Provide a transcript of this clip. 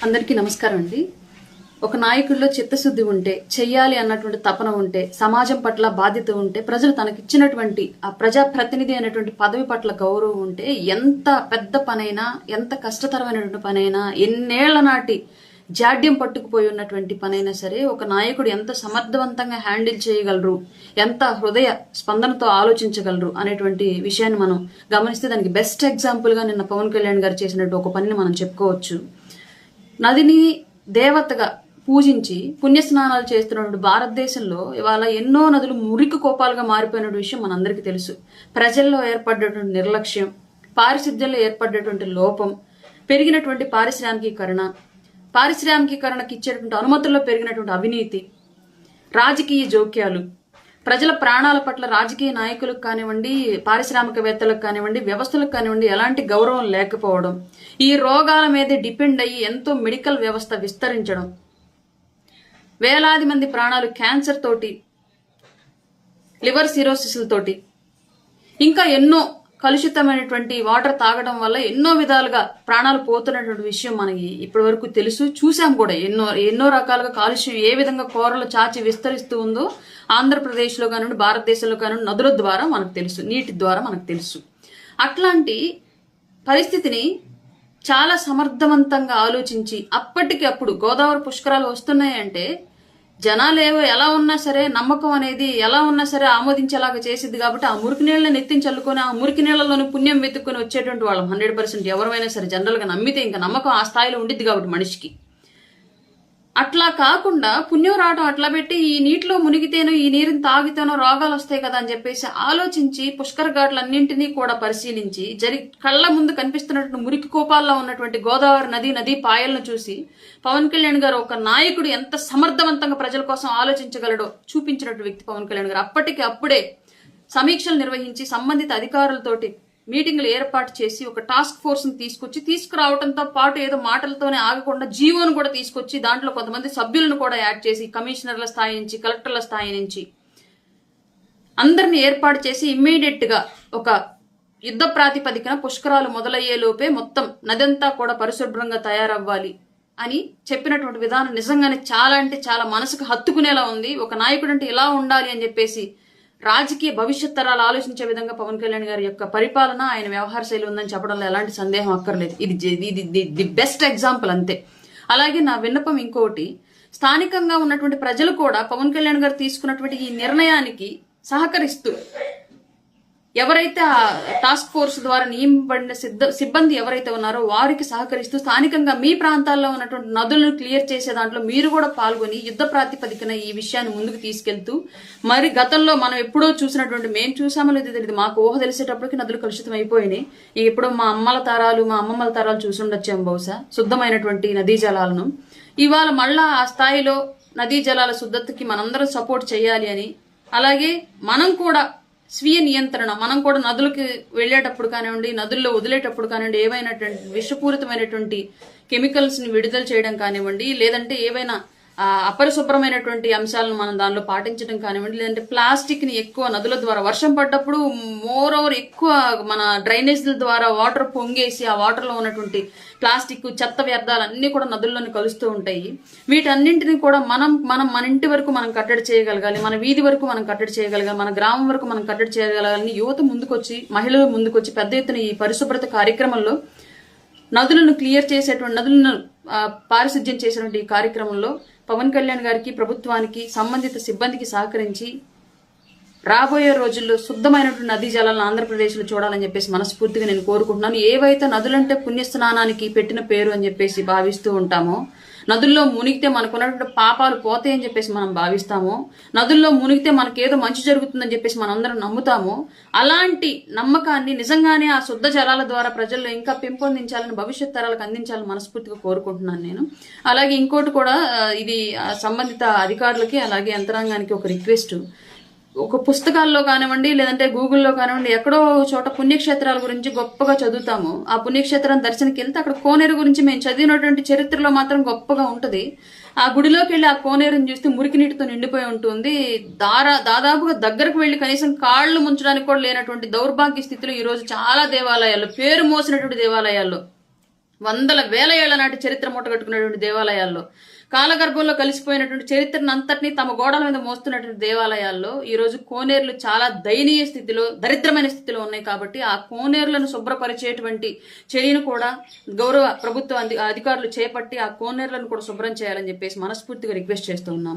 అందరికీ నమస్కారం అండి. ఒక నాయకుడిలో చిత్తశుద్ధి ఉంటే, చెయ్యాలి అన్నటువంటి తపన ఉంటే, సమాజం పట్ల బాధ్యత ఉంటే, ప్రజలు తనకిచ్చినటువంటి ఆ ప్రజాప్రతినిధి అనేటువంటి పదవి పట్ల గౌరవం ఉంటే, ఎంత పెద్ద పనైనా, ఎంత కష్టతరమైనటువంటి పనైనా, ఎన్నేళ్ల నాటి జాడ్యం పట్టుకుపోయి ఉన్నటువంటి పనైనా సరే, ఒక నాయకుడు ఎంత సమర్థవంతంగా హ్యాండిల్ చేయగలరు, ఎంత హృదయ స్పందనతో ఆలోచించగలరు అనేటువంటి విషయాన్ని మనం గమనిస్తే, దానికి బెస్ట్ ఎగ్జాంపుల్ గా నిన్న పవన్ కళ్యాణ్ గారు చేసినట్టు ఒక పనిని మనం చెప్పుకోవచ్చు. నదిని దేవతగా పూజించి పుణ్యస్నానాలు చేస్తున్నటువంటి భారతదేశంలో ఇవాళ ఎన్నో నదులు మురికి కోపాలుగా మారిపోయిన విషయం మనందరికీ తెలుసు. ప్రజల్లో ఏర్పడ్డటువంటి నిర్లక్ష్యం, పారిశుద్ధ్యంలో ఏర్పడ్డటువంటి లోపం, పెరిగినటువంటి పారిశ్రామికీకరణకి ఇచ్చేటువంటి అనుమతుల్లో పెరిగినటువంటి అవినీతి, రాజకీయ జోక్యాలు, ప్రజల ప్రాణాల పట్ల రాజకీయ నాయకులకు కానివ్వండి, పారిశ్రామికవేత్తలకు కానివ్వండి, వ్యవస్థలకు కానివ్వండి ఎలాంటి గౌరవం లేకపోవడం, ఈ రోగాల మీద డిపెండ్ అయ్యి ఎంతో మెడికల్ వ్యవస్థ విస్తరించడం, వేలాది మంది ప్రాణాలు క్యాన్సర్ తోటి, లివర్ సిరోసిస్ తోటి, ఇంకా ఎన్నో కలుషితమైనటువంటి వాటర్ తాగడం వల్ల ఎన్నో విధాలుగా ప్రాణాలు పోతున్నటువంటి విషయం మనకి ఇప్పటి వరకు తెలుసు, చూసాం కూడా. ఎన్నో రకాలుగా కాలుష్యం ఏ విధంగా కోరలు చాచి విస్తరిస్తూ ఉందో ఆంధ్రప్రదేశ్లో కానివ్వండి, భారతదేశంలో కానివ్వండి, నదుల ద్వారా మనకు తెలుసు, నీటి ద్వారా మనకు తెలుసు. అట్లాంటి పరిస్థితిని చాలా సమర్థవంతంగా ఆలోచించి అప్పటికప్పుడు గోదావరి పుష్కరాలు వస్తున్నాయంటే జనాలు ఎలా ఉన్నా సరే, నమ్మకం అనేది ఎలా ఉన్నా సరే ఆమోదించేలాగా చేసిద్ది. కాబట్టి ఆ మురికి నీళ్ళని ఎత్తించల్లుకొని ఆ మురికి నీళ్ళలోని పుణ్యం వెతుక్కుని వచ్చేటువంటి వాళ్ళం 100% ఎవరైనా సరే జనరల్ గా నమ్మితే ఇంకా నమ్మకం ఆ స్థాయిలో ఉండిద్ది కాబట్టి మనిషికి. అట్లా కాకుండా పుణ్యం రావడం అట్లా పెట్టి ఈ నీటిలో మునిగితేనో ఈ నీరుని తాగితేనో రోగాలు వస్తాయి కదా అని చెప్పేసి ఆలోచించి పుష్కర ఘాట్లన్నింటినీ కూడా పరిశీలించి కళ్ళ ముందు కనిపిస్తున్నటువంటి మురికి కోపాల్లో ఉన్నటువంటి గోదావరి నదీ పాయలను చూసి పవన్ కళ్యాణ్ గారు ఒక నాయకుడు ఎంత సమర్థవంతంగా ప్రజల కోసం ఆలోచించగలడో చూపించినట్టు వ్యక్తి పవన్ కళ్యాణ్ గారు. అప్పుడే సమీక్షలు నిర్వహించి సంబంధిత అధికారులతోటి మీటింగ్లు ఏర్పాటు చేసి ఒక టాస్క్ ఫోర్స్ ని తీసుకురావడంతో పాటు ఏదో మాటలతోనే ఆగకుండా జీవోను కూడా తీసుకొచ్చి దాంట్లో కొంతమంది సభ్యులను కూడా యాడ్ చేసి కమిషనర్ల స్థాయి నుంచి, కలెక్టర్ల స్థాయి నుంచి అందరిని ఏర్పాటు చేసి ఇమ్మీడియట్ గా ఒక యుద్ధ ప్రాతిపదికన పుష్కరాలు మొదలయ్యే లోపే మొత్తం నదంతా కూడా పరిశుభ్రంగా తయారవ్వాలి అని చెప్పినటువంటి విధానం నిజంగానే చాలా అంటే చాలా మనసుకు హత్తుకునేలా ఉంది. ఒక నాయకుడు అంటే ఇలా ఉండాలి అని చెప్పేసి రాజకీయ భవిష్యత్ తరాలు ఆలోచించే విధంగా పవన్ కళ్యాణ్ గారి యొక్క పరిపాలన, ఆయన వ్యవహార శైలి ఉందని చెప్పడంలో ఎలాంటి సందేహం అక్కర్లేదు. ఇది ది బెస్ట్ ఎగ్జాంపుల్ అంతే. అలాగే నా విన్నపం ఇంకోటి, స్థానికంగా ఉన్నటువంటి ప్రజలు కూడా పవన్ కళ్యాణ్ గారు తీసుకున్నటువంటి ఈ నిర్ణయానికి సహకరిస్తూ, ఎవరైతే ఆ టాస్క్ ఫోర్స్ ద్వారా నియమింపబడిన సిబ్బంది ఎవరైతే ఉన్నారో వారికి సహకరిస్తూ స్థానికంగా మీ ప్రాంతాల్లో ఉన్నటువంటి నదులను క్లియర్ చేసే దాంట్లో మీరు కూడా పాల్గొని యుద్ధ ప్రాతిపదికన ఈ విషయాన్ని ముందుకు తీసుకెళ్తూ, మరి గతంలో మనం ఎప్పుడో చూసినటువంటి, మేము చూసామో లేదో తెలియదు, మాకు ఊహ తెలిసేటప్పటికి నదులు కలుషితం అయిపోయినాయి. ఎప్పుడో మా అమ్మమ్మల తరాలు చూసుండొచ్చాం బహుశా శుద్ధమైనటువంటి నదీ జలాలను. ఇవాళ మళ్ళా ఆ స్థాయిలో నదీ జలాల శుద్ధతకి మనందరం సపోర్ట్ చేయాలి అని, అలాగే మనం కూడా స్వీయ నియంత్రణ, మనం కూడా నదులకి వెళ్లేటప్పుడు కానివ్వండి, నదుల్లో వదిలేటప్పుడు కానివ్వండి, ఏవైనా విషపూరితమైనటువంటి కెమికల్స్ ని విడుదల చేయడం కానివ్వండి, లేదంటే ఏవైనా అపరిశుభ్రమైనటువంటి అంశాలను మనం దానిలో పాటించడం కానివ్వండి, లేదంటే ప్లాస్టిక్ ని ఎక్కువ నదుల ద్వారా వర్షం పడ్డప్పుడు మోర్ ఓవర్ ఎక్కువ మన డ్రైనేజ్ల ద్వారా వాటర్ పొంగేసి ఆ వాటర్ లో ఉన్నటువంటి ప్లాస్టిక్, చెత్త వ్యర్థాలు అన్ని కూడా నదుల్లోని కలుస్తూ ఉంటాయి. వీటన్నింటినీ కూడా మన ఇంటి వరకు మనం కట్టడి చేయగలగాలి, మన వీధి వరకు మనం కట్టడి చేయగలగాలి, మన గ్రామం వరకు మనం కట్టడి చేయగలగాలని యువత ముందుకొచ్చి, మహిళలు ముందుకొచ్చి పెద్ద ఎత్తున ఈ పరిశుభ్రత కార్యక్రమంలో నదులను క్లియర్ చేసేటువంటి, నదులను పారిశుధ్యం చేసినటువంటి ఈ కార్యక్రమంలో పవన్ కళ్యాణ్ గారికి, ప్రభుత్వానికి, సంబంధిత సిబ్బందికి సహకరించి రాబోయే రోజుల్లో శుద్ధమైనటువంటి నదీ జలాలను ఆంధ్రప్రదేశ్లో చూడాలని చెప్పేసి మనస్ఫూర్తిగా నేను కోరుకుంటున్నాను. ఏవైతే నదులంటే పుణ్యస్నానానికి పెట్టిన పేరు అని చెప్పేసి భావిస్తూ ఉంటామో, నదుల్లో మునిగితే మనకున్నటువంటి పాపాలు పోతాయని చెప్పేసి మనం భావిస్తామో, నదుల్లో మునిగితే మనకేదో మంచి జరుగుతుందని చెప్పేసి మనందరం నమ్ముతామో, అలాంటి నమ్మకాన్ని నిజంగానే ఆ శుద్ధ జలాల ద్వారా ప్రజల్లో ఇంకా పెంపొందించాలని, భవిష్యత్ తరాలకు అందించాలని మనస్ఫూర్తిగా కోరుకుంటున్నాను నేను. అలాగే ఇంకోటి కూడా, ఇది సంబంధిత అధికారులకి అలాగే యంత్రాంగానికి ఒక రిక్వెస్ట్. ఒక పుస్తకాల్లో కానివ్వండి, లేదంటే గూగుల్లో కానివ్వండి, ఎక్కడో చోట పుణ్యక్షేత్రాల గురించి గొప్పగా చదువుతాము. ఆ పుణ్యక్షేత్రం దర్శనకి వెళ్తే అక్కడ కోనేరు గురించి మేము చదివినటువంటి చరిత్రలో మాత్రం గొప్పగా ఉంటది. ఆ గుడిలోకి వెళ్ళి ఆ కోనేరుని చూస్తే మురికి నీటితో నిండిపోయి ఉంటుంది. దాదాపుగా దగ్గరకు వెళ్లి కనీసం కాళ్లు ముంచడానికి కూడా లేనటువంటి దౌర్భాగ్య స్థితిలో ఈ రోజు చాలా దేవాలయాల్లో, పేరు మోసినటువంటి దేవాలయాల్లో వందల వేల ఏళ్ల నాటి చరిత్ర మూటగట్టుకున్నటువంటి దేవాలయాల్లో, కాలగర్భంలో కలిసిపోయినటువంటి చరిత్రను అంతటినీ తమ గోడల మీద మోస్తున్నటువంటి దేవాలయాల్లో ఈరోజు కోనేరులు చాలా దయనీయ స్థితిలో, దరిద్రమైన స్థితిలో ఉన్నాయి. కాబట్టి ఆ కోనేరులను శుభ్రపరిచేటువంటి చర్యను కూడా గౌరవ ప్రభుత్వ అధికారులు చేపట్టి ఆ కోనేరులను కూడా శుభ్రం చేయాలని చెప్పేసి మనస్ఫూర్తిగా రిక్వెస్ట్ చేస్తూ ఉన్నాము.